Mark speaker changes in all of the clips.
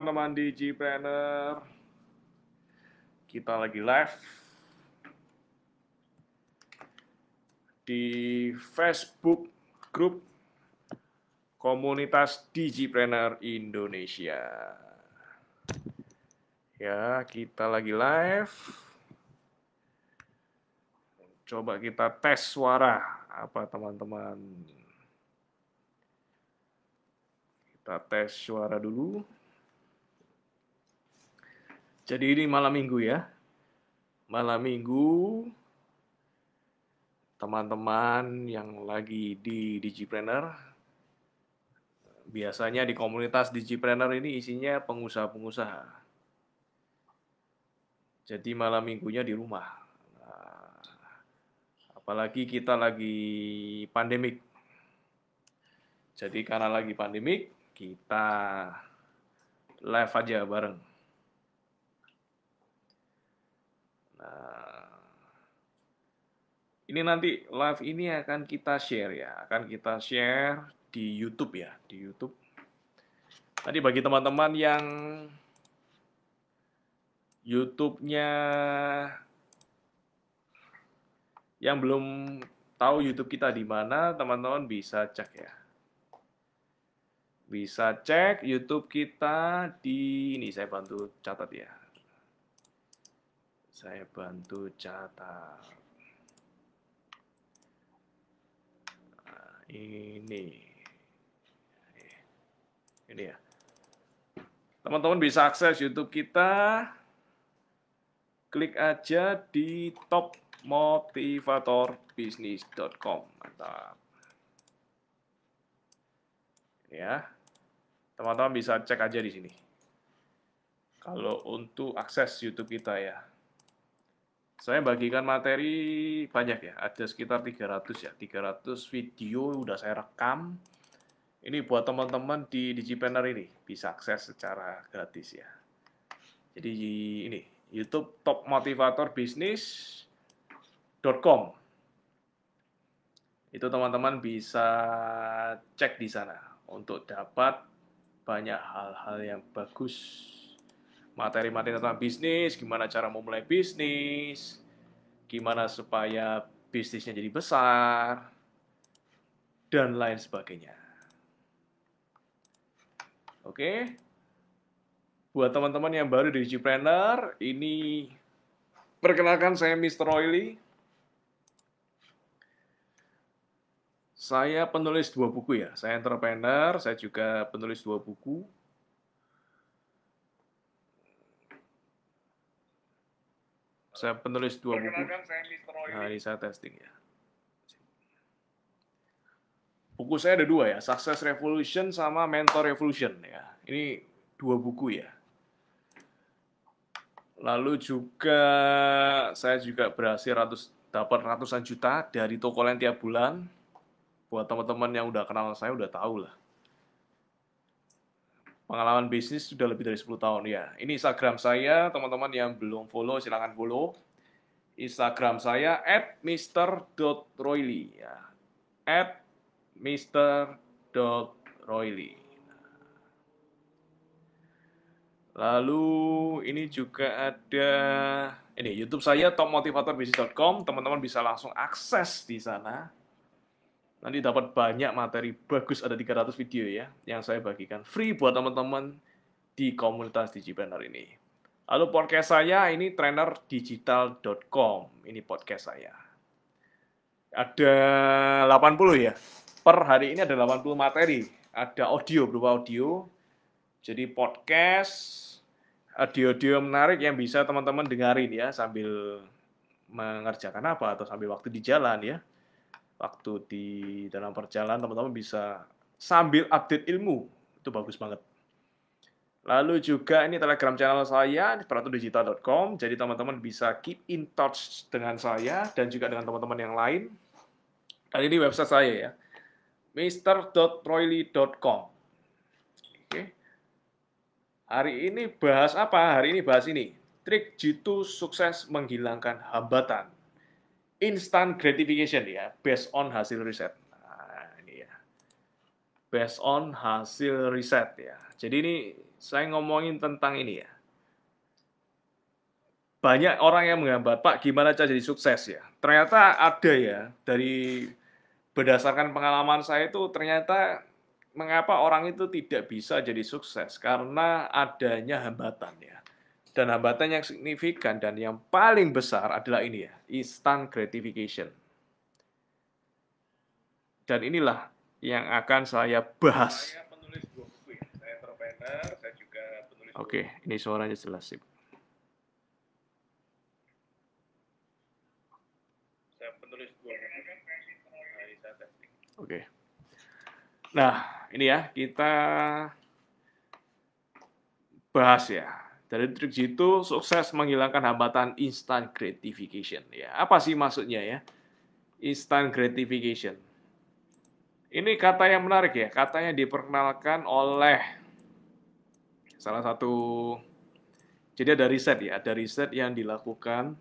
Speaker 1: Teman Digipreneur, kita lagi live di Facebook grup komunitas Digipreneur Indonesia. Ya, kita lagi live. Coba kita tes suara apa teman-teman. Kita tes suara dulu. Jadi ini malam minggu ya. Malam minggu, teman-teman yang lagi di Digipreneur, biasanya di komunitas Digipreneur ini isinya pengusaha-pengusaha. Jadi malam minggunya di rumah. Nah, apalagi kita lagi pandemik. Jadi karena lagi pandemik, kita live aja bareng. Nah, ini nanti live ini akan kita share ya, akan kita share di YouTube ya, di YouTube. Tadi bagi teman-teman yang YouTube-nya yang belum tahu YouTube kita di mana, teman-teman bisa cek ya. Bisa cek YouTube kita di ini, saya bantu catat ya. Saya bantu catat. Nah, ini ya. Teman-teman bisa akses YouTube kita. Klik aja di topmotivatorbisnis.com. Mantap. Ya. Teman-teman bisa cek aja di sini. Kalau untuk akses YouTube kita ya. Saya bagikan materi banyak ya, ada sekitar 300 ya, 300 video udah saya rekam. Ini buat teman-teman di Digipreneur ini, bisa akses secara gratis ya. Jadi ini, YouTube topmotivatorbisnis.com. Itu teman-teman bisa cek di sana untuk dapat banyak hal-hal yang bagus. Materi-materi tentang bisnis, gimana cara memulai bisnis, gimana supaya bisnisnya jadi besar, dan lain sebagainya. Oke, buat teman-teman yang baru di Digipreneur, ini perkenalkan saya Mr. Roily. Saya penulis 2 buku ya, saya entrepreneur, saya juga penulis 2 buku. Saya penulis 2 buku. Nah, ini saya testing ya. Buku saya ada 2 ya, Success Revolution sama Mentor Revolution ya. Ini 2 buku ya. Lalu juga saya juga berhasil dapat ratusan juta dari Tokoland tiap bulan. Buat teman-teman yang udah kenal saya udah tahu lah. Pengalaman bisnis sudah lebih dari 10 tahun ya. Ini Instagram saya, teman-teman yang belum follow silahkan follow. Instagram saya @mr.roily ya. @mr.roily. Lalu ini juga ada ini YouTube saya topmotivatorbisnis.com, teman-teman bisa langsung akses di sana. Nanti dapat banyak materi bagus, ada 300 video ya yang saya bagikan free buat teman-teman di komunitas Digipreneur ini. Lalu podcast saya ini trainerdigital.com, ini podcast saya. Ada 80 ya. Per hari ini ada 80 materi. Ada audio, berupa audio. Jadi podcast, audio-audio menarik yang bisa teman-teman dengarin ya sambil mengerjakan apa atau sambil waktu di jalan ya. Waktu di dalam perjalanan teman-teman bisa sambil update ilmu. Itu bagus banget. Lalu juga ini Telegram channel saya di peratudigital.com. Jadi teman-teman bisa keep in touch dengan saya dan juga dengan teman-teman yang lain. Dan ini website saya ya. mr.roily.com. Oke. Hari ini bahas apa? Hari ini bahas ini. Trik jitu sukses menghilangkan hambatan. Instant gratification ya, based on hasil riset. Nah, ini ya. based on hasil riset ya. Jadi ini saya ngomongin tentang ini ya. Banyak orang yang menggambar, Pak, gimana cara jadi sukses ya? Ternyata ada ya, dari berdasarkan pengalaman saya itu ternyata mengapa orang itu tidak bisa jadi sukses karena adanya hambatan ya. Dan hambatan yang signifikan dan yang paling besar adalah ini ya, instant gratification. Dan inilah yang akan saya bahas. Saya penulis buku ya, saya entrepreneur, saya juga penulis buku. Oke, ini suaranya jelas sih. Saya penulis buku. Oke. Nah, ini ya, kita bahas ya. Dari trik jitu, sukses menghilangkan hambatan instant gratification. Ya, apa sih maksudnya ya? Instant gratification. Ini kata yang menarik ya, katanya diperkenalkan oleh salah satu, jadi ada riset ya, ada riset yang dilakukan,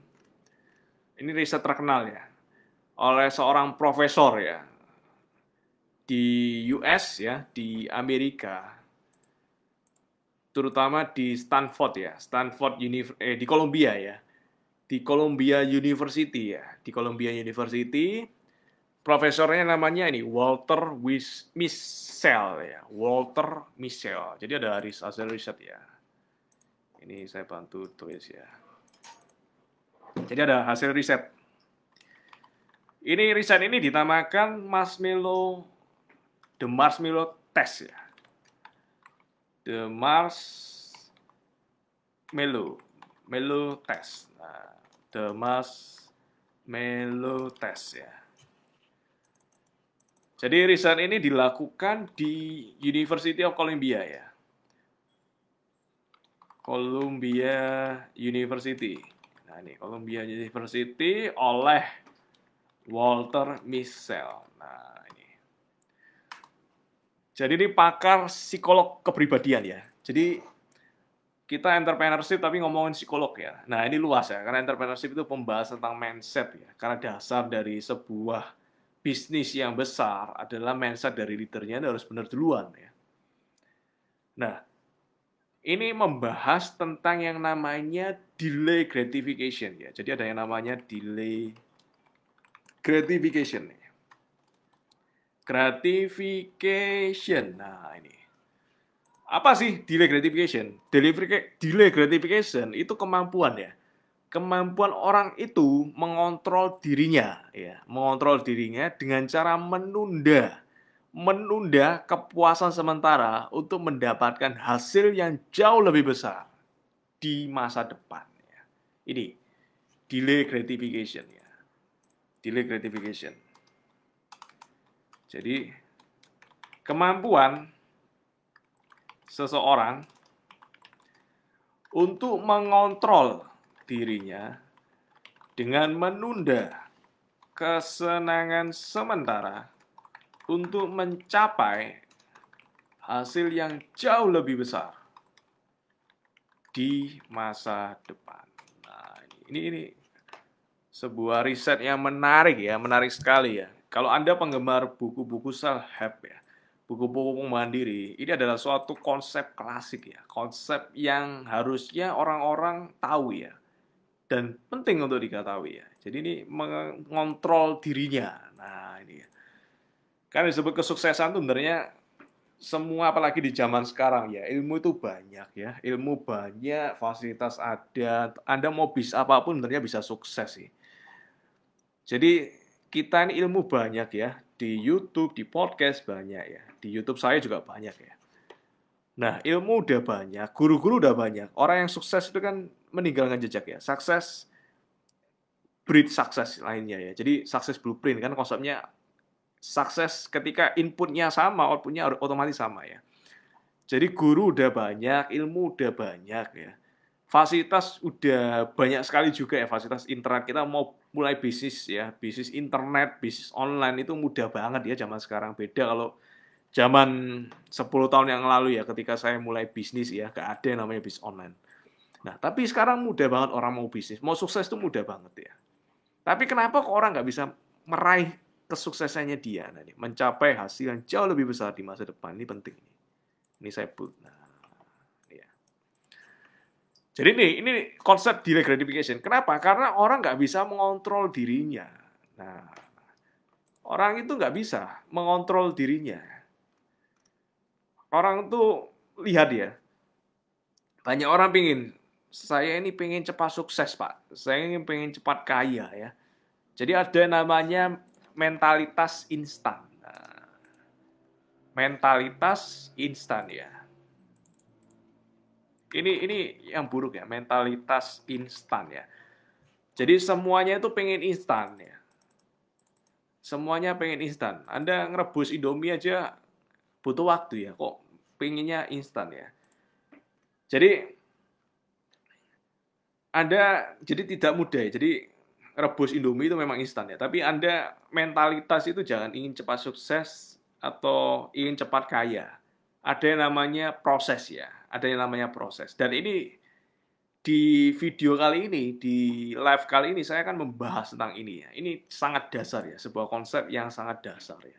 Speaker 1: ini riset terkenal ya, oleh seorang profesor ya, di US ya, di Amerika, terutama di Stanford ya, di Columbia ya, di Columbia University ya, di Columbia University. Profesornya namanya ini Walter Mischel ya, Walter Mischel. Jadi ada hasil riset ya. Ini saya bantu tulis ya. Jadi ada hasil riset. Ini riset ini dinamakan The Marshmallow Test ya. The Marshmallow Test. Nah, The Marshmallow Test ya. Jadi riset ini dilakukan di University of Columbia ya. Columbia University. Nah ini Columbia University oleh Walter Mischel. Nah ini. Jadi ini pakar psikolog kepribadian ya. Jadi kita entrepreneurship tapi ngomongin psikolog ya. Nah ini luas ya. Karena entrepreneurship itu pembahasan tentang mindset ya. Karena dasar dari sebuah bisnis yang besar adalah mindset dari leadernya harus benar duluan ya. Nah, ini membahas tentang yang namanya delay gratification ya. Jadi ada yang namanya delay gratification. Gratification. Nah, ini. Apa sih delay gratification? Delay gratification itu kemampuan ya. Kemampuan orang itu mengontrol dirinya ya, mengontrol dirinya dengan cara menunda kepuasan sementara untuk mendapatkan hasil yang jauh lebih besar di masa depan ya. Ini delay gratification ya. Delay gratification. Jadi kemampuan seseorang untuk mengontrol dirinya dengan menunda kesenangan sementara untuk mencapai hasil yang jauh lebih besar di masa depan. Nah, ini sebuah riset yang menarik ya, menarik sekali ya. Kalau Anda penggemar buku-buku self-help ya, buku-buku mandiri, ini adalah suatu konsep klasik ya, konsep yang harusnya orang-orang tahu ya. Dan penting untuk diketahui ya. Jadi ini mengontrol dirinya. Nah ini ya. Kan disebut kesuksesan itu sebenarnya semua apalagi di zaman sekarang ya. Ilmu itu banyak ya. Ilmu banyak, fasilitas ada. Anda mau bisnis apapun sebenarnya bisa sukses sih. Jadi kita ini ilmu banyak ya. Di YouTube, di podcast banyak ya. Di YouTube saya juga banyak ya. Nah, ilmu udah banyak, guru-guru udah banyak. Orang yang sukses itu kan meninggalkan jejak ya. Sukses breed sukses lainnya ya. Jadi sukses blueprint kan konsepnya sukses ketika inputnya sama, outputnya otomatis sama ya. Jadi guru udah banyak, ilmu udah banyak ya. Fasilitas udah banyak sekali juga ya, fasilitas internet. Kita mau mulai bisnis ya, bisnis internet, bisnis online itu mudah banget ya zaman sekarang. Beda kalau zaman 10 tahun yang lalu ya, ketika saya mulai bisnis ya, gak ada yang namanya bisnis online. Nah, tapi sekarang mudah banget orang mau bisnis. Mau sukses itu mudah banget ya. Tapi kenapa kok orang nggak bisa meraih kesuksesannya dia nanti mencapai hasil yang jauh lebih besar di masa depan. Ini penting. Ini saya put. Nah, ya. Jadi ini konsep delay gratification. Kenapa? Karena orang nggak bisa mengontrol dirinya. Nah, orang itu nggak bisa mengontrol dirinya. Orang tuh lihat ya, banyak orang saya ini pengen cepat sukses Pak, saya ini pengen cepat kaya ya. Jadi ada namanya mentalitas instan. Nah, mentalitas instan ya. Ini yang buruk ya, mentalitas instan ya. Jadi semuanya itu pengen instan ya. Semuanya pengen instan. Anda ngerebus Indomie aja butuh waktu ya, kok pengennya instan ya. Jadi Anda jadi tidak mudah ya. Jadi rebus Indomie itu memang instan ya. Tapi Anda mentalitas itu jangan ingin cepat sukses atau ingin cepat kaya. Ada yang namanya proses ya. Ada yang namanya proses. Dan ini di video kali ini, di live kali ini saya akan membahas tentang ini ya. Ini sangat dasar ya, sebuah konsep yang sangat dasar ya.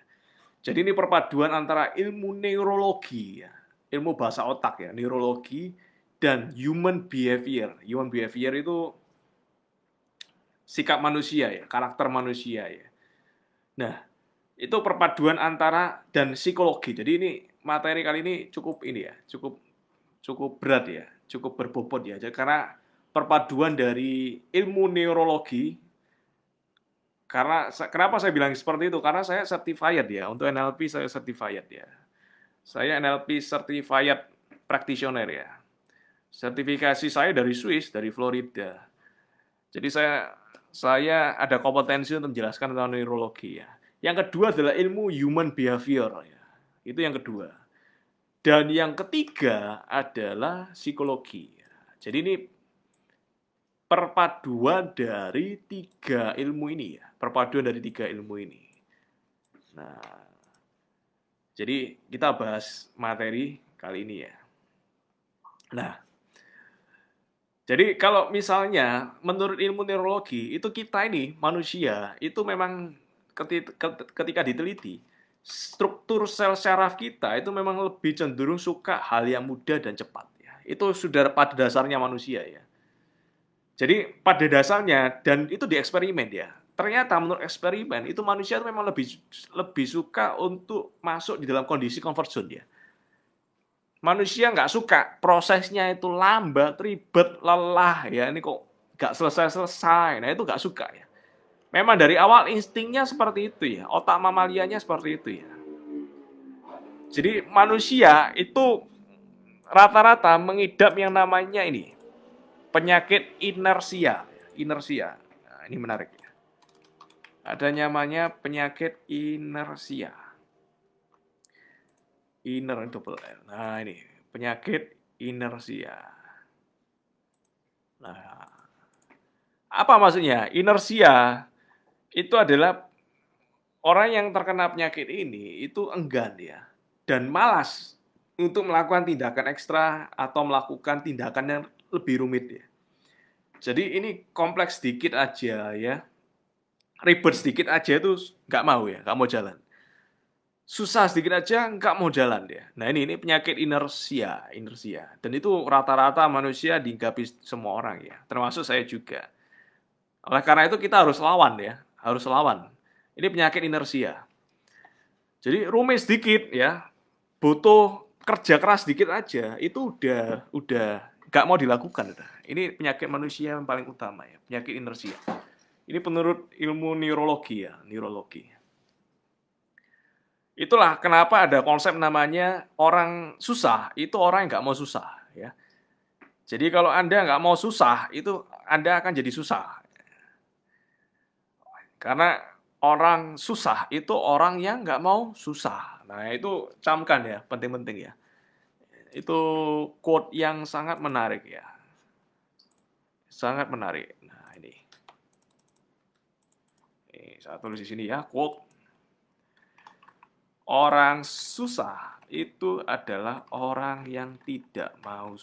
Speaker 1: Jadi ini perpaduan antara ilmu neurologi ya, ilmu bahasa otak ya, neurologi dan human behavior. Human behavior itu sikap manusia ya, karakter manusia ya. Nah, itu perpaduan antara dan psikologi. Jadi ini materi kali ini cukup ini ya, cukup berat ya, cukup berbobot ya. Karena perpaduan dari ilmu neurologi. Karena kenapa saya bilang seperti itu? Karena saya certified ya, untuk NLP saya certified ya. Saya NLP certified practitioner ya. Sertifikasi saya dari Swiss, dari Florida. Jadi saya ada kompetensi untuk menjelaskan tentang neurologi ya. Yang kedua adalah ilmu human behavior ya. Itu yang kedua. Dan yang ketiga adalah psikologi. Jadi ini perpaduan dari tiga ilmu ini ya. Perpaduan dari tiga ilmu ini. Nah, jadi kita bahas materi kali ini ya. Nah, jadi kalau misalnya menurut ilmu neurologi, itu kita ini manusia, itu memang ketika diteliti, struktur sel syaraf kita itu memang lebih cenderung suka hal yang mudah dan cepat. Ya. Itu sudah pada dasarnya manusia ya. Jadi pada dasarnya, dan itu dieksperimen ya, ternyata menurut eksperimen, itu manusia itu memang lebih suka untuk masuk di dalam kondisi comfort zone ya. Manusia nggak suka prosesnya itu lambat, ribet, lelah ya. Ini kok nggak selesai-selesai. Nah itu nggak suka ya. Memang dari awal instingnya seperti itu ya. Otak mamalianya seperti itu ya. Jadi manusia itu rata-rata mengidap yang namanya ini penyakit inersia. Inersia. Nah, ini menarik ya. Ada namanya penyakit inersia. Inner double R. Nah, ini penyakit inersia. Nah, apa maksudnya? Inersia itu adalah orang yang terkena penyakit ini itu enggan ya dan malas untuk melakukan tindakan ekstra atau melakukan tindakan yang lebih rumit ya. Jadi ini kompleks sedikit aja ya. Ribet sedikit aja itu nggak mau ya, nggak mau jalan. Susah sedikit aja nggak mau jalan dia. Nah ini penyakit inersia. Dan itu rata-rata manusia dihinggapi semua orang ya, termasuk saya juga. Oleh karena itu kita harus lawan ya, harus lawan. Ini penyakit inersia. Jadi rumit sedikit ya, butuh kerja keras sedikit aja, itu udah nggak mau dilakukan. Ini penyakit manusia yang paling utama ya, penyakit inersia. Ini menurut ilmu neurologi ya, neurologi. Itulah kenapa ada konsep namanya orang susah, itu orang yang nggak mau susah. Ya. Jadi kalau Anda nggak mau susah, itu Anda akan jadi susah. Karena orang susah itu orang yang nggak mau susah. Nah itu camkan ya, penting-penting ya. Itu quote yang sangat menarik ya. Sangat menarik. Nah ini saya tulis di sini ya, quote. Orang susah itu adalah orang yang tidak mau.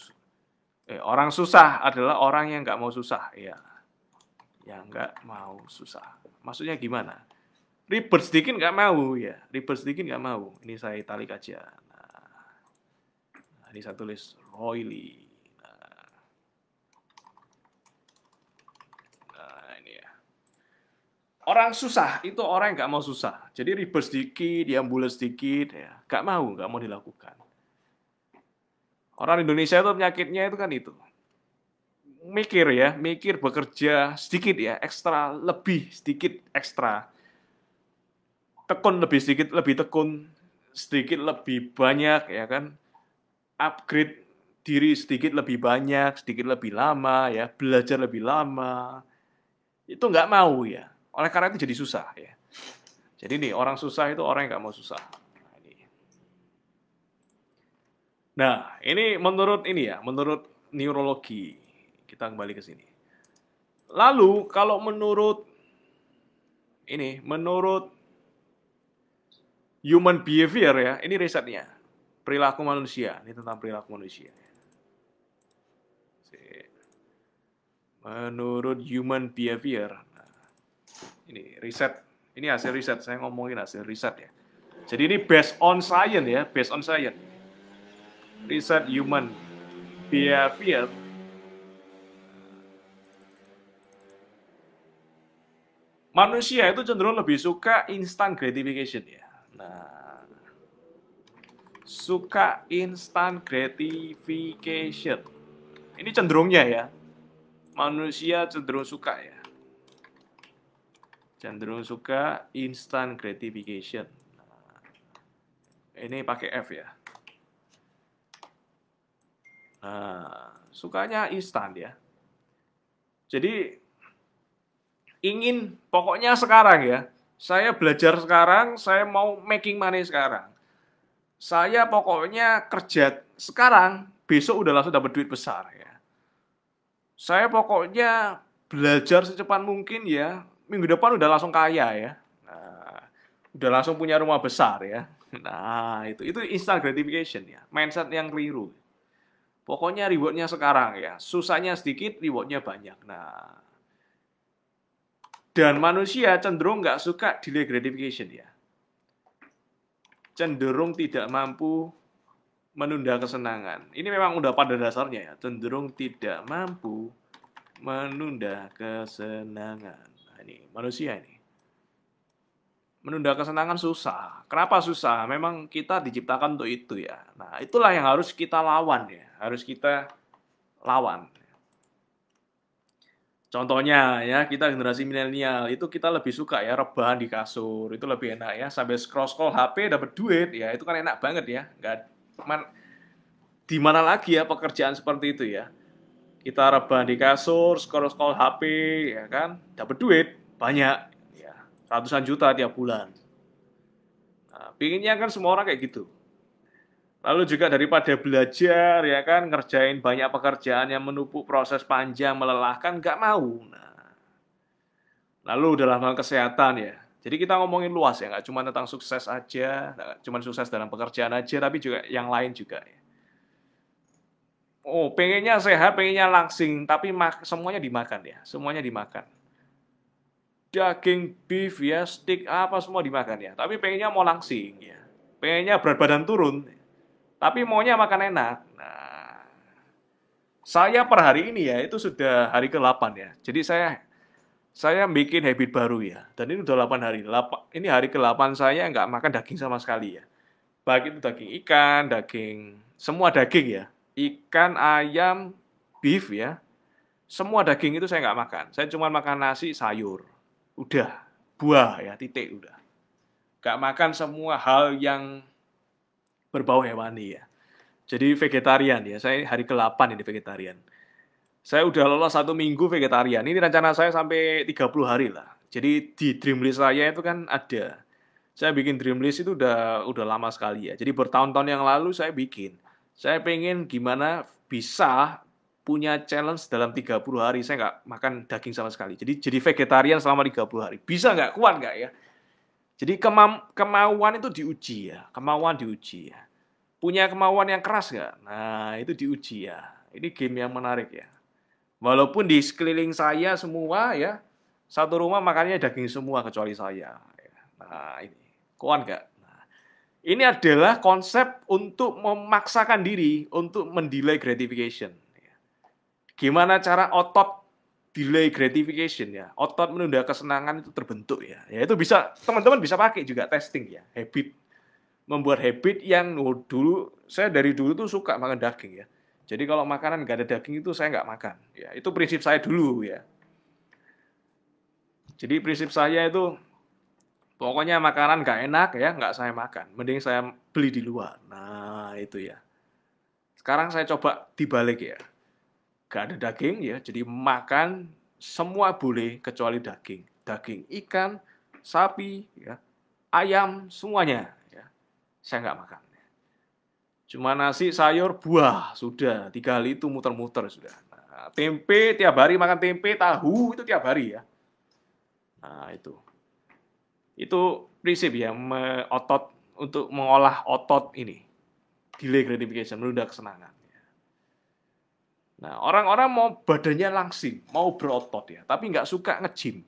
Speaker 1: Orang susah adalah orang yang nggak mau susah, ya. Yang nggak mau susah. Maksudnya gimana? Ribet sedikit nggak mau ya, ribet sedikit nggak mau. Ini saya italik aja. Nah, ini saya tulis Royli. Nah, ini ya. Orang susah itu orang yang nggak mau susah. Jadi ribet sedikit, dia bulat sedikit, ya nggak mau dilakukan. Orang Indonesia itu penyakitnya itu kan itu. Mikir bekerja sedikit ya, ekstra, lebih sedikit ekstra. Tekun lebih sedikit, lebih tekun, sedikit lebih banyak ya kan. Upgrade diri sedikit lebih banyak, sedikit lebih lama ya, belajar lebih lama. Itu nggak mau ya. Oleh karena itu jadi susah ya. Jadi nih, orang susah itu orang yang nggak mau susah. Nah, ini menurut neurologi. Kita kembali ke sini. Lalu kalau menurut human behavior ya, ini risetnya. Perilaku manusia, ini tentang perilaku manusia. Menurut human behavior. Nah, ini riset, ini hasil riset, saya ngomongin hasil riset ya. Jadi ini based on science ya, based on science. Riset human behavior. Manusia itu cenderung lebih suka instant gratification ya. Nah, suka instant gratification. Ini cenderungnya ya. Manusia cenderung suka ya. Cenderung suka instant gratification. Nah, ini pakai F ya. Nah, sukanya instan ya. Jadi ingin pokoknya sekarang ya. Saya belajar sekarang, saya mau making money sekarang. Saya pokoknya kerja sekarang, besok udah langsung dapat duit besar ya. Saya pokoknya belajar secepat mungkin ya, minggu depan udah langsung kaya ya. Nah, udah langsung punya rumah besar ya. Nah, itu instant gratification ya, mindset yang keliru. Pokoknya rewardnya sekarang ya, susahnya sedikit, rewardnya banyak. Nah, dan manusia cenderung nggak suka delay gratification ya. Cenderung tidak mampu menunda kesenangan. Ini memang udah pada dasarnya ya, cenderung tidak mampu menunda kesenangan. Nah, ini manusia ini. Menunda kesenangan susah. Kenapa susah? Memang kita diciptakan untuk itu ya. Nah, itulah yang harus kita lawan ya, harus kita lawan. Contohnya ya, kita generasi milenial itu kita lebih suka ya rebahan di kasur, itu lebih enak ya, sambil scroll HP dapat duit ya, itu kan enak banget ya. Nggak di mana lagi ya pekerjaan seperti itu ya. Kita rebahan di kasur, scroll HP ya kan, dapat duit banyak ya, ratusan juta tiap bulan. Nah, pinginnya kan semua orang kayak gitu. Lalu juga daripada belajar ya kan, ngerjain banyak pekerjaan yang menumpuk proses panjang, melelahkan, nggak mau. Nah, lalu dalam hal kesehatan ya. Jadi kita ngomongin luas ya, nggak cuma tentang sukses aja, nggak cuma sukses dalam pekerjaan aja, tapi juga yang lain juga ya. Oh, pengennya sehat, pengennya langsing, tapi semuanya dimakan ya, semuanya dimakan. Daging, beef ya, steak, apa semua dimakan ya. Tapi pengennya mau langsing ya, pengennya berat badan turun. Tapi maunya makan enak. Nah, saya per hari ini ya, itu sudah hari ke-8 ya. Jadi saya bikin habit baru ya. Dan ini udah 8 hari. Ini hari ke-8 saya nggak makan daging sama sekali ya. Baik itu daging ikan, daging, semua daging ya. Ikan, ayam, beef ya. Semua daging itu saya nggak makan. Saya cuma makan nasi, sayur. Udah, buah ya, titik udah. Nggak makan semua hal yang berbau hewani ya. Jadi vegetarian ya, saya hari ke-8 ini vegetarian. Saya udah lolos 1 minggu vegetarian, ini rencana saya sampai 30 hari lah. Jadi di dream list saya itu kan ada. Saya bikin dream list itu udah lama sekali ya. Jadi bertahun-tahun yang lalu saya bikin. Saya pengen gimana bisa punya challenge dalam 30 hari, saya nggak makan daging sama sekali. Jadi vegetarian selama 30 hari. Bisa nggak? Kuat nggak ya? Jadi kemauan itu diuji ya, kemauan diuji ya. Punya kemauan yang keras nggak? Nah, itu diuji ya. Ini game yang menarik ya. Walaupun di sekeliling saya semua ya, satu rumah makannya daging semua kecuali saya. Nah, ini. Koan nggak? Nah, ini adalah konsep untuk memaksakan diri untuk mendelay gratification. Gimana cara otot delay gratification ya? Otot menunda kesenangan itu terbentuk ya. Ya itu bisa teman-teman bisa pakai juga testing ya. Habit membuat habit yang dulu saya dari dulu tuh suka makan daging ya. Jadi kalau makanan nggak ada daging itu saya nggak makan. Ya itu prinsip saya dulu ya. Jadi prinsip saya itu pokoknya makanan nggak enak ya nggak saya makan. Mending saya beli di luar. Nah itu ya. Sekarang saya coba dibalik ya. Nggak ada daging ya. Jadi makan semua boleh kecuali daging. Daging ikan, sapi, ya, ayam semuanya. Ya. Saya nggak makan. Cuma nasi, sayur, buah, sudah. 3 kali itu muter-muter sudah. Nah, tempe, tiap hari makan tempe, tahu, itu tiap hari ya. Nah, itu. Itu prinsip ya, otot untuk mengolah otot ini. Delay gratification, menunda kesenangan. Nah, orang-orang mau badannya langsing, mau berotot ya, tapi nggak suka nge-gym.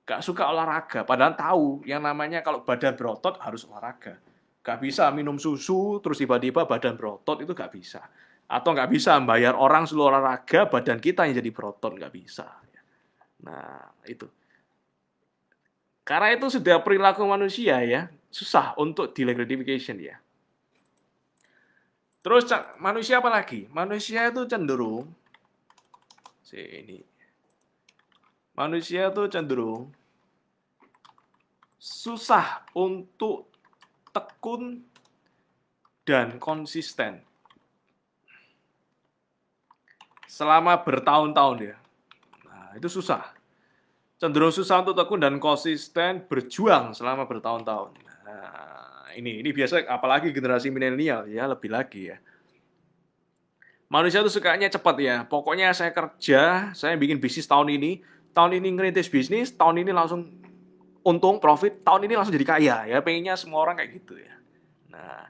Speaker 1: Nggak suka olahraga, padahal tahu yang namanya kalau badan berotot harus olahraga. Nggak bisa minum susu, terus tiba-tiba badan berotot, itu nggak bisa. Atau nggak bisa bayar orang seluruh olahraga, badan kita yang jadi berotot, nggak bisa. Nah, itu. Karena itu sudah perilaku manusia ya, susah untuk delay gratification ya. Terus manusia apa lagi? Manusia itu cenderung, manusia itu cenderung susah untuk tekun dan konsisten selama bertahun-tahun ya. Nah, itu susah. Cenderung susah untuk tekun dan konsisten berjuang selama bertahun-tahun. Nah, ini biasa apalagi generasi milenial ya, lebih lagi ya. Manusia itu sukanya cepat ya. Pokoknya saya kerja, saya bikin bisnis tahun ini ngerintis bisnis, tahun ini langsung untung, profit, tahun ini langsung jadi kaya ya. Pengennya semua orang kayak gitu ya. Nah,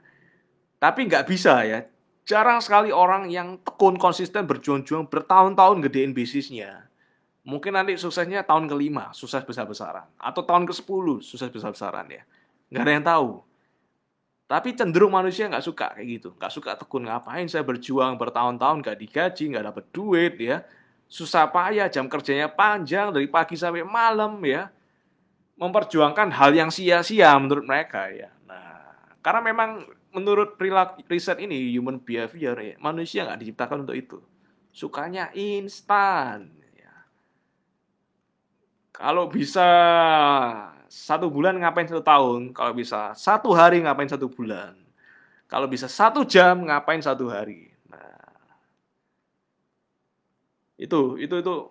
Speaker 1: tapi nggak bisa ya. Jarang sekali orang yang tekun, konsisten, berjuang-juang, bertahun-tahun gedein bisnisnya. Mungkin nanti suksesnya tahun ke-5, sukses besar-besaran. Atau tahun ke-10, sukses besar-besaran ya. Nggak ada yang tahu. Tapi cenderung manusia nggak suka kayak gitu. Nggak suka tekun, ngapain saya berjuang bertahun-tahun, nggak digaji, nggak dapat duit ya. Susah payah, jam kerjanya panjang, dari pagi sampai malam ya. Memperjuangkan hal yang sia-sia menurut mereka ya. Nah, karena memang menurut perilaku riset ini, human behavior ya, manusia nggak diciptakan untuk itu. Sukanya instan. Kalau bisa 1 bulan ngapain 1 tahun, kalau bisa 1 hari ngapain 1 bulan, kalau bisa 1 jam ngapain 1 hari. Nah, itu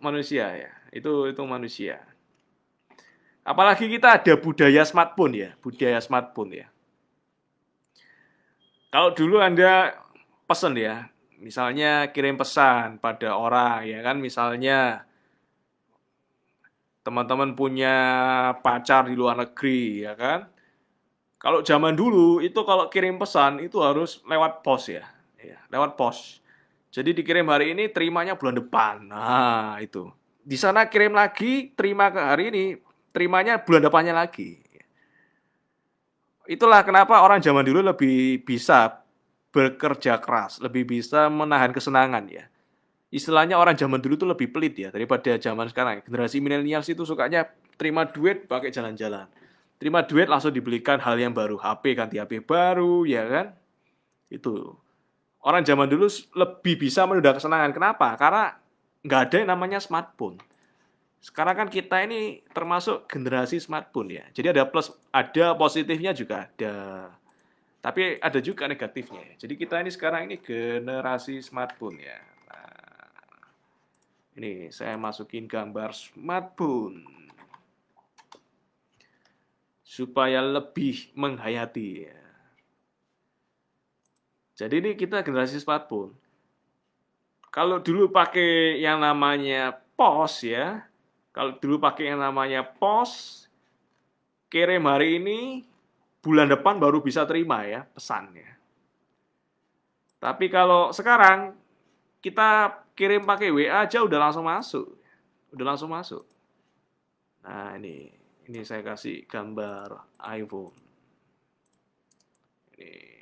Speaker 1: manusia ya, itu manusia. Apalagi kita ada budaya smartphone ya, Kalau dulu Anda pesen ya, misalnya kirim pesan pada orang ya kan, misalnya teman-teman punya pacar di luar negeri ya kan. Kalau zaman dulu itu kalau kirim pesan itu harus lewat pos ya, lewat pos. Jadi dikirim hari ini, terimanya bulan depan. Nah itu. Di sana kirim lagi, terima ke hari ini, terimanya bulan depannya lagi. Itulah kenapa orang zaman dulu lebih bisa bekerja keras, lebih bisa menahan kesenangan ya. Istilahnya orang zaman dulu tuh lebih pelit ya daripada zaman sekarang. Generasi milenial itu sukanya terima duit pakai jalan-jalan. Terima duit langsung dibelikan hal yang baru, HP ganti HP baru, ya kan? Itu. Orang zaman dulu lebih bisa menunda kesenangan. Kenapa? Karena nggak ada yang namanya smartphone. Sekarang kan kita ini termasuk generasi smartphone ya. Jadi ada positifnya juga ada. Tapi ada juga negatifnya ya. Jadi kita ini sekarang ini generasi smartphone ya. Ini saya masukin gambar smartphone supaya lebih menghayati ya. Jadi ini kita generasi smartphone. Kalau dulu pakai yang namanya pos ya, kirim hari ini, bulan depan baru bisa terima ya pesannya. Tapi kalau sekarang kita kirim pakai WA aja udah langsung masuk. Nah, ini Ini saya kasih gambar iPhone. Ini.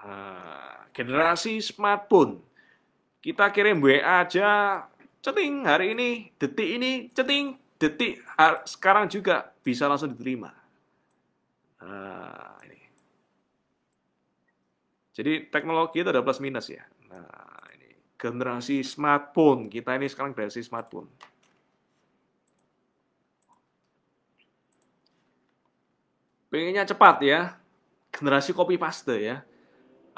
Speaker 1: Nah, generasi smartphone. Kita kirim WA aja, ceting hari ini, detik ini, ceting, detik sekarang juga bisa langsung diterima. Nah, ini. Jadi teknologi itu ada plus minus ya. Nah, ini generasi smartphone. Kita ini sekarang generasi smartphone. Pengennya cepat ya. Generasi copy paste ya.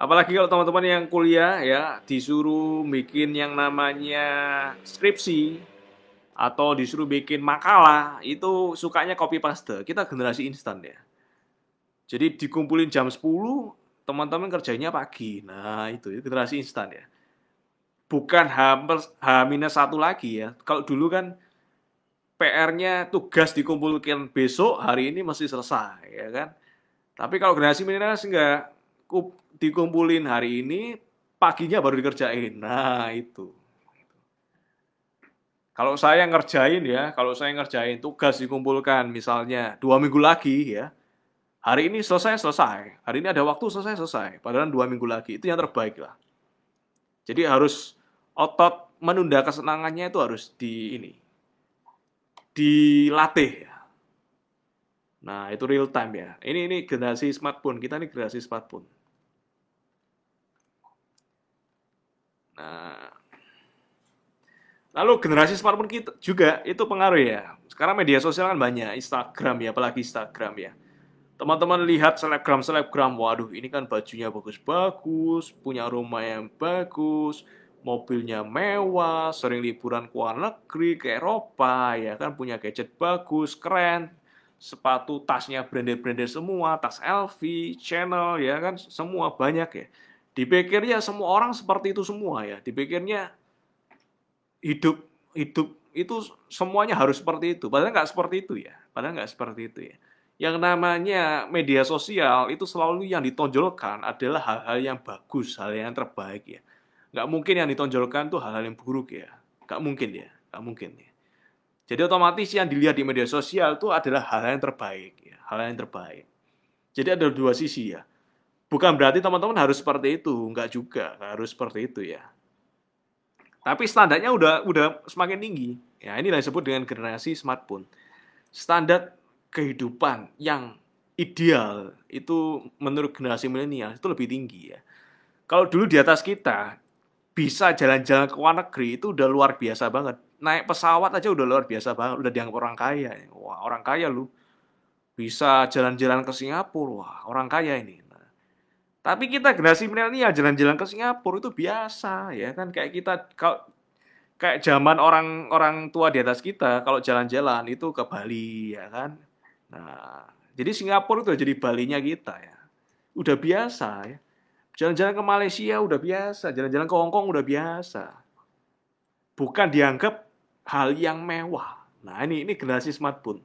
Speaker 1: Apalagi kalau teman-teman yang kuliah ya disuruh bikin yang namanya skripsi atau disuruh bikin makalah, itu sukanya copy paste. Kita generasi instan ya. Jadi dikumpulin jam 10, teman-teman kerjanya pagi. Nah, itu generasi instan ya. Bukan H-1 lagi ya. Kalau dulu kan PR-nya tugas dikumpulkan besok, hari ini mesti selesai ya kan. Tapi kalau generasi milenial enggak, dikumpulin hari ini, paginya baru dikerjain. Nah, itu. Kalau saya ngerjain tugas dikumpulkan misalnya 2 minggu lagi ya. Hari ini selesai. Hari ini ada waktu selesai. Padahal 2 minggu lagi. Itu yang terbaik lah. Jadi harus otot menunda kesenangannya itu harus dilatih ya. Nah, itu real time ya. Ini generasi smartphone. Kita ini generasi smartphone. Nah, lalu generasi smartphone kita juga itu pengaruh ya. Sekarang media sosial kan banyak, Instagram ya, apalagi Instagram ya. Teman-teman lihat selebgram, waduh ini kan bajunya bagus-bagus, punya rumah yang bagus, mobilnya mewah, sering liburan ke luar negeri, ke Eropa, ya kan punya gadget bagus, keren, sepatu, tasnya branded-branded semua, tas LV, Chanel, ya kan semua banyak ya. Dipikirnya semua orang seperti itu semua ya, dipikirnya hidup hidup itu semuanya harus seperti itu. Padahal nggak seperti itu ya. Yang namanya media sosial itu selalu yang ditonjolkan adalah hal-hal yang bagus, hal yang terbaik ya. Nggak mungkin yang ditonjolkan tuh hal-hal yang buruk ya. Nggak mungkin ya. Jadi otomatis yang dilihat di media sosial itu adalah hal yang terbaik ya. Jadi ada dua sisi ya. Bukan berarti teman-teman harus seperti itu, nggak juga harus seperti itu ya. Tapi standarnya udah semakin tinggi. Ya, ini yang disebut dengan generasi smartphone. Standar kehidupan yang ideal itu menurut generasi milenial itu lebih tinggi ya. Kalau dulu di atas kita bisa jalan-jalan ke luar negeri itu udah luar biasa banget. Naik pesawat aja udah luar biasa banget, udah dianggap orang kaya. Wah, orang kaya lu. Bisa jalan-jalan ke Singapura, wah, orang kaya ini. Tapi kita generasi milenial jalan-jalan ke Singapura itu biasa ya kan, kayak zaman orang tua di atas kita kalau jalan-jalan itu ke Bali ya kan. Nah, jadi Singapura itu jadi Balinya kita ya. Udah biasa ya. Jalan-jalan ke Malaysia udah biasa, jalan-jalan ke Hong Kong udah biasa. Bukan dianggap hal yang mewah. Nah, ini generasi smartphone.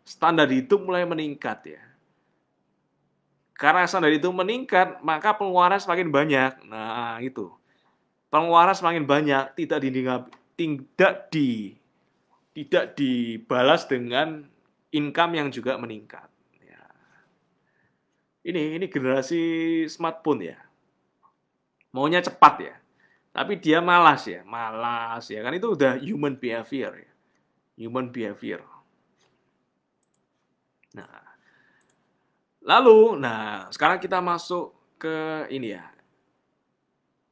Speaker 1: Standar hidup mulai meningkat ya. Karena standar hidup meningkat, maka pengeluaran semakin banyak. Nah, itu. Pengeluaran semakin banyak, tidak dibalas dengan income yang juga meningkat. Ya. Ini generasi smartphone ya. Maunya cepat ya. Tapi dia malas ya. Kan itu udah human behavior ya. Nah, sekarang kita masuk ke ini ya.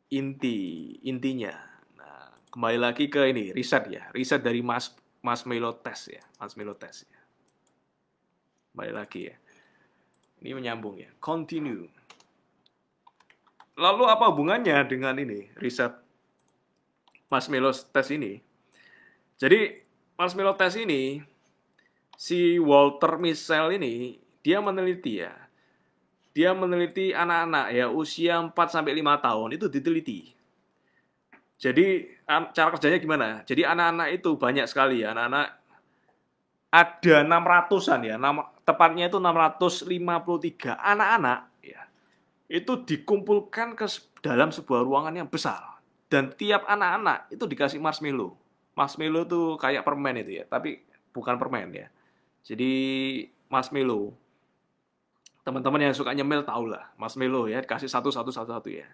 Speaker 1: Intinya. Nah, kembali lagi ke ini, riset dari Marshmallow Test ya. Kembali lagi ya. Ini menyambung ya. Continue. Lalu apa hubungannya dengan ini, riset Marshmallow Test ini? Jadi, Marshmallow Test ini, si Walter Mischel ini, dia meneliti ya. Dia meneliti anak-anak ya, usia 4-5 tahun, itu diteliti. Jadi, cara kerjanya gimana? Jadi, anak-anak itu banyak sekali ya, anak-anak ada 600-an ya, tepatnya itu 653 anak-anak ya. Itu dikumpulkan ke dalam sebuah ruangan yang besar dan tiap anak-anak itu dikasih marshmallow. Marshmallow tuh kayak permen itu ya, tapi bukan permen ya. Jadi marshmallow. Teman-teman yang suka nyemil tahu lah, marshmallow ya, dikasih satu ya.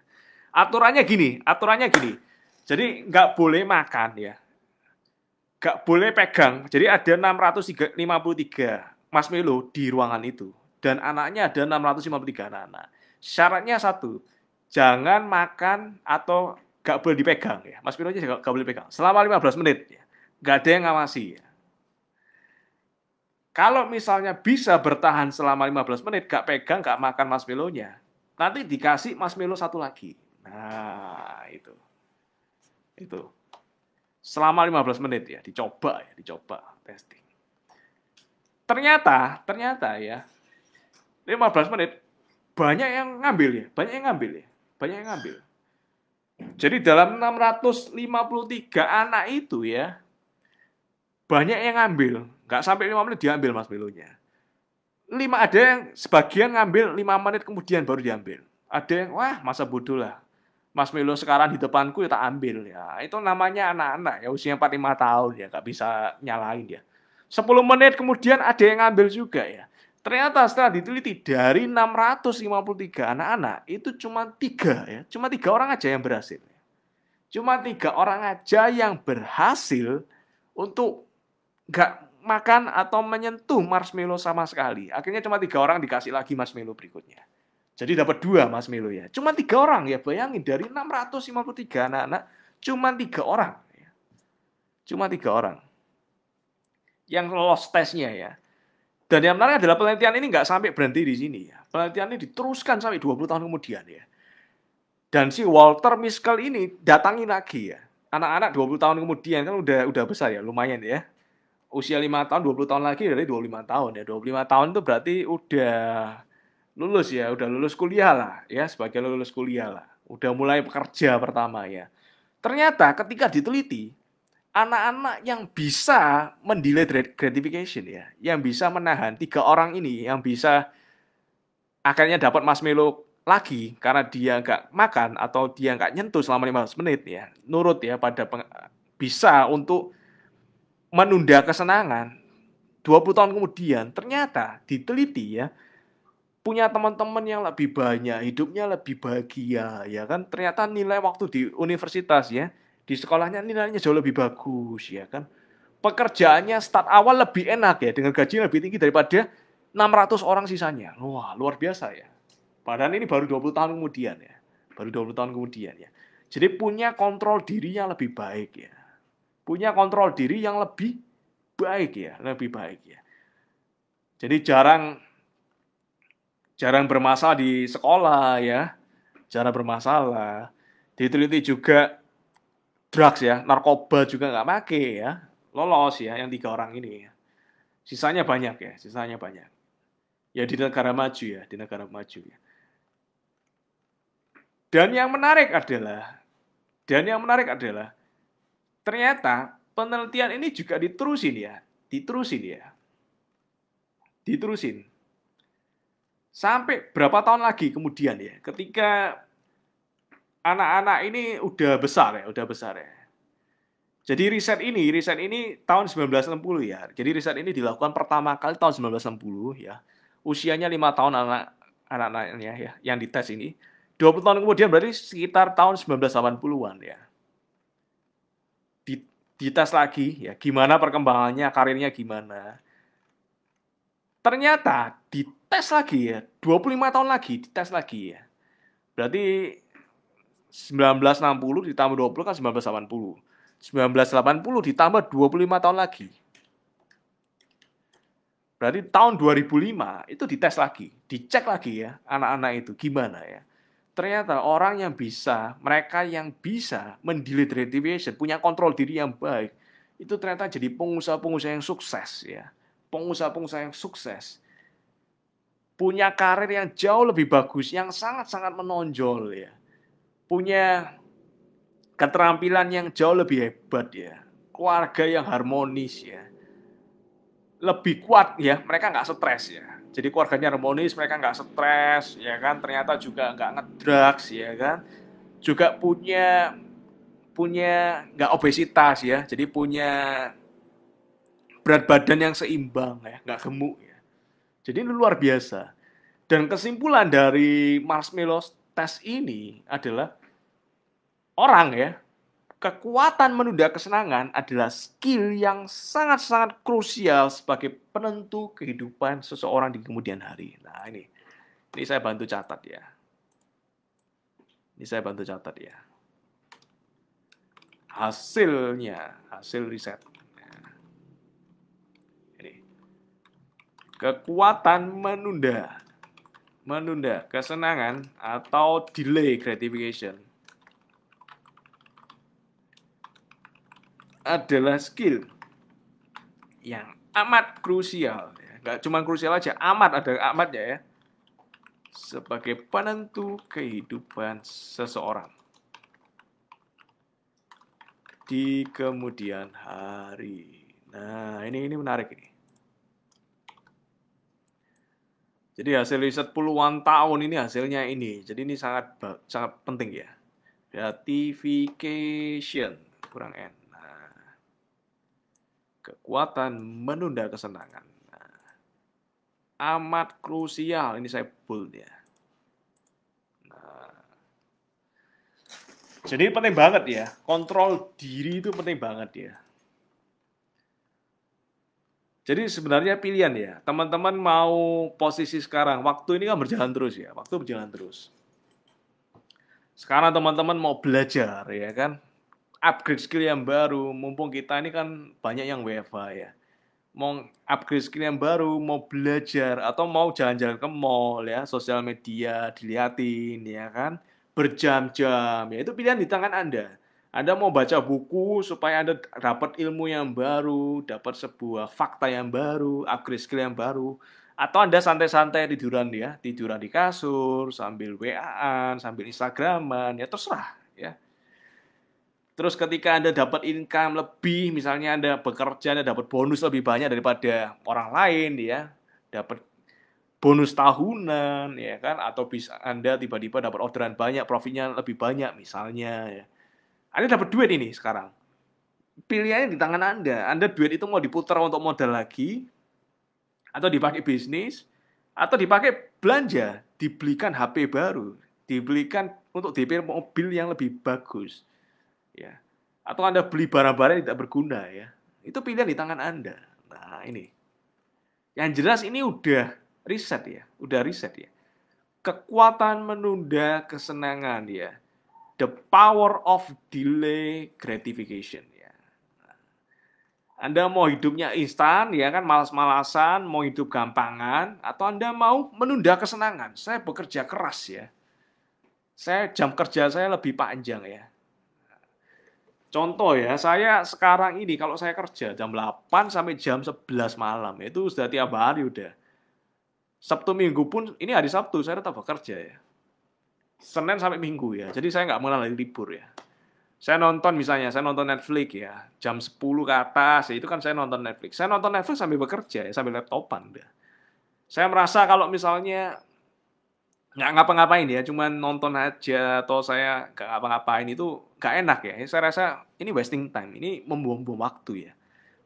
Speaker 1: Aturannya gini. Jadi nggak boleh makan ya, nggak boleh pegang. Jadi ada 653 marshmallow di ruangan itu. Dan anaknya ada 653 anak-anak. Syaratnya satu, jangan makan atau nggak boleh dipegang ya. Marshmallow-nya nggak boleh pegang. Selama 15 menit ya. Nggak ada yang ngawasi ya. Kalau misalnya bisa bertahan selama 15 menit, nggak pegang, nggak makan marshmallow-nya, nanti dikasih marshmallow satu lagi. Nah, itu. Itu. Selama 15 menit ya, dicoba testing. Ternyata ya, 15 menit banyak yang ngambil ya. Jadi dalam 653 anak itu ya, banyak yang ngambil. Nggak sampai 5 menit diambil marshmallow-nya. Ada yang sebagian ngambil 5 menit kemudian baru diambil. Ada yang, wah masa bodoh lah. Marshmallow sekarang di depanku ya tak ambil ya. Itu namanya anak-anak ya usia 45 tahun ya, nggak bisa nyalain ya. 10 menit kemudian ada yang ngambil juga ya. Ternyata setelah diteliti dari 653 anak-anak itu cuma 3 ya, cuma 3 orang aja yang berhasil. Cuma 3 orang aja yang berhasil untuk nggak makan atau menyentuh marshmallow sama sekali. Akhirnya cuma 3 orang dikasih lagi marshmallow berikutnya. Jadi dapat 2 marshmallow ya. Cuma 3 orang ya, bayangin dari 653 anak-anak, cuma 3 orang. Cuma 3 orang yang lolos tesnya ya. Dan yang menarik adalah penelitian ini nggak sampai berhenti di sini ya. Penelitian ini diteruskan sampai 20 tahun kemudian ya. Dan si Walter Mischel ini datangi lagi ya. Anak-anak 20 tahun kemudian kan udah besar ya, lumayan ya. Usia 5 tahun, 20 tahun lagi dari 25 tahun ya. 25 tahun itu berarti udah lulus kuliah lah ya, sebagai lulus kuliah lah. Udah mulai bekerja pertama ya. Ternyata ketika diteliti, anak-anak yang bisa mendelay gratification ya, yang bisa menahan 3 orang ini, yang bisa akhirnya dapat marshmallow lagi karena dia nggak makan atau dia nggak nyentuh selama 15 menit ya, nurut ya pada bisa untuk menunda kesenangan 20 tahun kemudian, ternyata diteliti ya, punya teman-teman yang lebih banyak, hidupnya lebih bahagia, ya kan? Ternyata nilai waktu di universitas ya, di sekolahnya nilainya jauh lebih bagus, ya kan? Pekerjaannya start awal lebih enak ya, dengan gaji lebih tinggi daripada 600 orang sisanya. Wah, luar biasa ya. Padahal ini baru 20 tahun kemudian ya. Baru 20 tahun kemudian ya. Jadi punya kontrol diri yang lebih baik ya. Punya kontrol diri yang lebih baik ya, lebih baik ya. Jadi jarang bermasalah di sekolah ya, jarang bermasalah. Diteliti juga drugs ya, narkoba juga nggak make ya, lolos ya yang 3 orang ini ya. Sisanya banyak ya, sisanya banyak. Ya di negara maju ya, di negara maju ya. Dan yang menarik adalah ternyata penelitian ini juga diterusin ya. Sampai berapa tahun lagi kemudian ya, ketika anak-anak ini udah besar ya. Jadi riset ini tahun 1960 ya. Jadi riset ini dilakukan pertama kali tahun 1960 ya. Usianya 5 tahun anak-anaknya ya yang dites ini. 20 tahun kemudian berarti sekitar tahun 1980-an ya. Dites lagi ya, gimana perkembangannya, karirnya gimana. Ternyata dites lagi ya, 25 tahun lagi dites lagi ya. Berarti 1960 ditambah 20 kan 1980. 1980 ditambah 25 tahun lagi. Berarti tahun 2005 itu dites lagi, dicek lagi ya anak-anak itu gimana ya. Ternyata mereka yang bisa mendelay gratification, punya kontrol diri yang baik, itu ternyata jadi pengusaha-pengusaha yang sukses ya. Pengusaha-pengusaha yang sukses. Punya karir yang jauh lebih bagus, yang sangat-sangat menonjol ya. Punya keterampilan yang jauh lebih hebat ya. Keluarga yang harmonis ya. Lebih kuat ya, mereka nggak stres ya. Jadi keluarganya harmonis, mereka nggak stres ya kan. Ternyata juga nggak ngedrugs ya kan. Juga punya nggak obesitas ya, jadi punya berat badan yang seimbang ya, nggak gemuk ya. Jadi ini luar biasa. Dan kesimpulan dari marshmallow test ini adalah orang ya, kekuatan menunda kesenangan adalah skill yang sangat-sangat krusial sebagai penentu kehidupan seseorang di kemudian hari. Nah ini saya bantu catat ya. Ini saya bantu catat ya. Hasilnya, hasil riset. Ini. Kekuatan menunda kesenangan atau delay gratification adalah skill yang amat krusial. Nggak cuma krusial aja, amat ada amatnya ya. Sebagai penentu kehidupan seseorang di kemudian hari. Nah, ini menarik ini. Jadi hasil riset puluhan tahun ini hasilnya ini. Jadi ini sangat penting ya. Gratification kurang N. Nah, kekuatan menunda kesenangan. Nah, amat krusial. Ini saya bold ya. Nah, jadi penting banget ya. Kontrol diri itu penting banget ya. Jadi sebenarnya pilihan ya, teman-teman mau posisi sekarang, waktu ini kan berjalan terus ya, waktu berjalan terus. Sekarang teman-teman mau belajar ya kan, upgrade skill yang baru, mumpung kita ini kan banyak yang WFH ya. Mau upgrade skill yang baru, mau belajar, atau mau jalan-jalan ke mall ya, sosial media, diliatin ya kan, berjam-jam, ya itu pilihan di tangan Anda. Anda mau baca buku supaya Anda dapat ilmu yang baru, dapat sebuah fakta yang baru, upgrade skill yang baru. Atau Anda santai-santai tiduran ya, tiduran di kasur, sambil WA-an, sambil Instagraman, ya terserah ya. Terus ketika Anda dapat income lebih, misalnya Anda bekerja, Anda dapat bonus lebih banyak daripada orang lain ya, dapat bonus tahunan ya kan, atau bisa Anda tiba-tiba dapat orderan banyak, profitnya lebih banyak misalnya ya. Anda dapat duit ini sekarang. Pilihannya di tangan Anda. Anda duit itu mau diputar untuk modal lagi, atau dipakai bisnis, atau dipakai belanja, dibelikan HP baru, dibelikan untuk DP mobil yang lebih bagus, ya. Atau Anda beli barang-barang yang tidak berguna, ya. Itu pilihan di tangan Anda. Nah ini, yang jelas ini udah riset ya, Kekuatan menunda kesenangan ya. The power of delay gratification ya. Anda mau hidupnya instan ya kan, malas-malasan, mau hidup gampangan, atau Anda mau menunda kesenangan. Saya bekerja keras ya. Jam kerja saya lebih panjang ya. Contoh ya, saya sekarang ini kalau saya kerja jam 8 sampai jam 11 malam, itu sudah tiap hari udah. Sabtu Minggu pun, ini hari Sabtu saya tetap bekerja ya. Senin sampai Minggu ya. Jadi saya nggak mengenal hari libur ya. Saya nonton Netflix ya. Jam 10 ke atas, itu kan saya nonton Netflix. Saya nonton Netflix sambil bekerja ya, sambil laptopan. Ya. Saya merasa kalau misalnya nggak ngapa-ngapain ya, cuman nonton aja atau saya nggak ngapa-ngapain itu nggak enak ya. Saya rasa ini wasting time, ini membuang-buang waktu ya.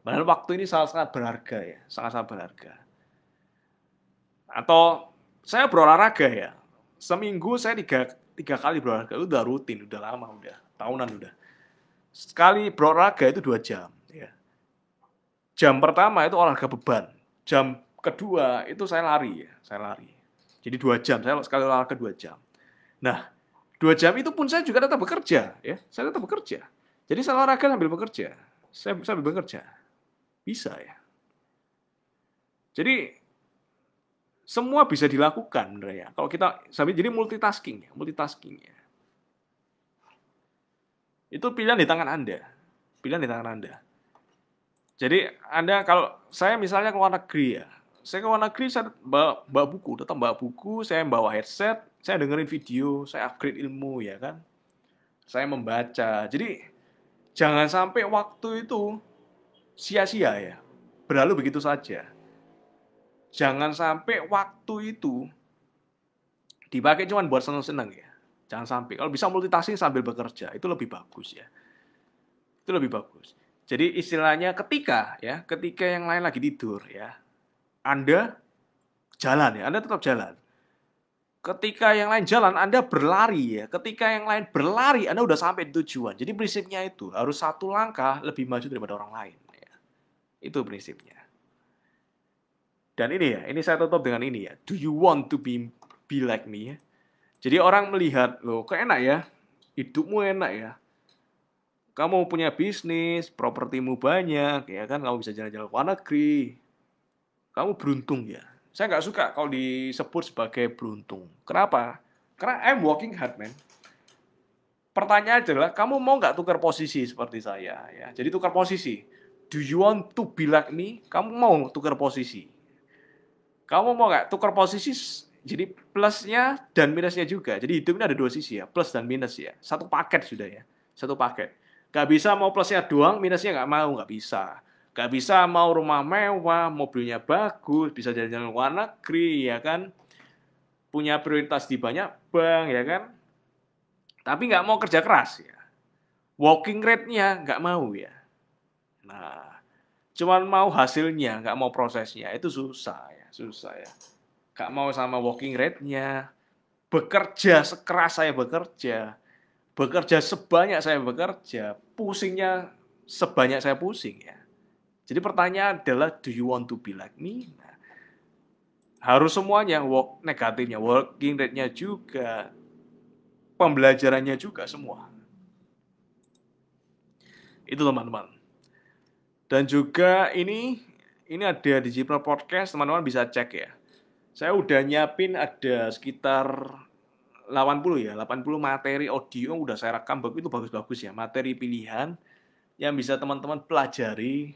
Speaker 1: Padahal waktu ini sangat-sangat berharga ya, sangat-sangat berharga. Atau saya berolahraga ya. Seminggu saya tiga kali berolahraga, itu udah rutin, udah lama, udah tahunan udah. Sekali berolahraga itu 2 jam. Ya. Jam pertama itu olahraga beban, jam kedua itu saya lari ya, Jadi 2 jam, saya sekali olahraga 2 jam. Nah, 2 jam itu pun saya juga tetap bekerja, ya, saya tetap bekerja. Jadi saya olahraga sambil bekerja, saya sambil bekerja, bisa ya. Jadi semua bisa dilakukan sebenarnya. Kalau kita jadi multitasking ya. Itu pilihan di tangan Anda. Jadi Anda kalau saya misalnya ke luar negeri ya. Saya ke luar negeri saya bawa buku, saya bawa headset, saya dengerin video, saya upgrade ilmu ya kan. Saya membaca. Jadi jangan sampai waktu itu sia-sia ya. Berlalu begitu saja. Jangan sampai waktu itu dipakai cuma buat senang-senang ya. Jangan sampai. Kalau bisa multitasking sambil bekerja, itu lebih bagus ya. Itu lebih bagus. Jadi istilahnya ketika yang lain lagi tidur ya, Anda jalan ya, Anda tetap jalan. Ketika yang lain jalan, Anda berlari ya. Ketika yang lain berlari, Anda udah sampai di tujuan. Jadi prinsipnya itu harus satu langkah lebih maju daripada orang lain. Ya. Itu prinsipnya. Dan ini saya tutup dengan ini ya. Do you want to be like me? Ya? Jadi orang melihat, loh kok enak ya, hidupmu enak ya. Kamu punya bisnis, propertimu banyak, ya kan, kamu bisa jalan-jalan ke luar negeri. Kamu beruntung ya. Saya nggak suka kalau disebut sebagai beruntung. Kenapa? Karena I'm working hard, man. Pertanyaan adalah, kamu mau nggak tukar posisi seperti saya? Ya, jadi tukar posisi. Do you want to be like me? Kamu mau tukar posisi? Kamu mau nggak tukar posisi? Jadi plusnya dan minusnya juga. Jadi hidup ini ada dua sisi ya, plus dan minus ya. Satu paket sudah ya, satu paket. Gak bisa mau plusnya doang, minusnya nggak mau, nggak bisa. Gak bisa mau rumah mewah, mobilnya bagus, bisa jalan-jalan luar negeri, ya kan. Punya prioritas di banyak bank, ya kan. Tapi nggak mau kerja keras ya. Walking rate-nya nggak mau ya. Nah, cuman mau hasilnya, nggak mau prosesnya, itu susah ya. Gak mau sama walking rate-nya, bekerja sekeras saya bekerja sebanyak saya bekerja, pusingnya sebanyak saya pusing ya. Jadi pertanyaan adalah, do you want to be like me? Nah, harus semuanya, negatifnya, working rate-nya juga, pembelajarannya juga semua. Itu teman-teman. Dan juga ini ada di Gipreneur Podcast, teman-teman bisa cek ya. Saya udah nyiapin ada sekitar 80 materi audio udah saya rekam, itu bagus-bagus ya, materi pilihan yang bisa teman-teman pelajari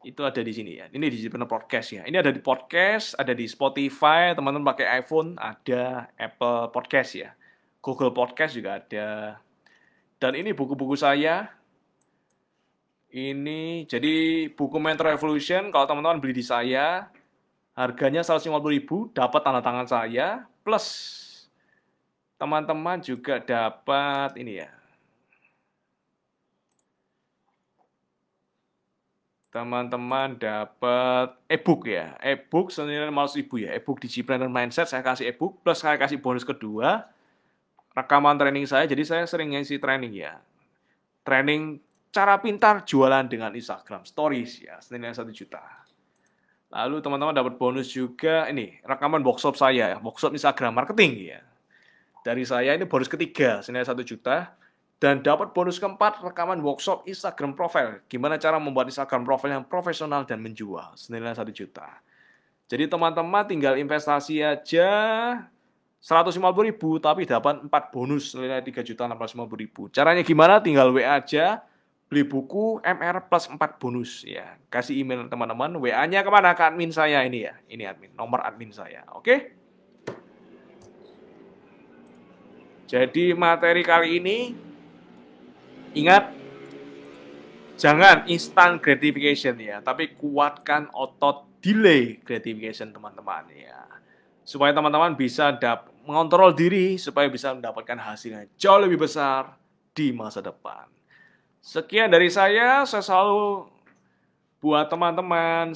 Speaker 1: itu ada di sini ya. Ini di Gipreneur Podcast ya. Ini ada di podcast, ada di Spotify, teman-teman pakai iPhone, ada Apple Podcast ya. Google Podcast juga ada. Dan ini buku-buku saya. Ini jadi buku Mentor Revolution, kalau teman-teman beli di saya, harganya 150.000, dapat tanda tangan saya, plus teman-teman juga dapat ini ya. Teman-teman dapat e-book ya. E-book senilai 500.000 ya. E-book di Gipreneur Mindset saya kasih e-book, plus saya kasih bonus kedua, rekaman training saya. Jadi saya sering ngisi training ya. Training cara pintar jualan dengan Instagram Stories ya, senilai 1 juta. Lalu teman-teman dapat bonus juga ini, rekaman workshop saya, workshop Instagram marketing ya. Dari saya ini bonus ketiga, senilai 1 juta. Dan dapat bonus keempat, rekaman workshop Instagram profile. Gimana cara membuat Instagram profile yang profesional dan menjual, senilai 1 juta. Jadi teman-teman tinggal investasi aja 150.000, tapi dapat 4 bonus senilai 3.650.000. Caranya gimana? Tinggal WA aja. Beli buku MR plus 4 bonus ya. Kasih email teman-teman, WA-nya kemana? Ke admin saya ini ya. Ini admin, nomor admin saya. Oke? Jadi materi kali ini, ingat, jangan instant gratification ya, tapi kuatkan otot delay gratification teman-teman ya. Supaya teman-teman bisa mengontrol diri, supaya bisa mendapatkan hasil yang jauh lebih besar di masa depan. Sekian dari saya selalu buat teman-teman.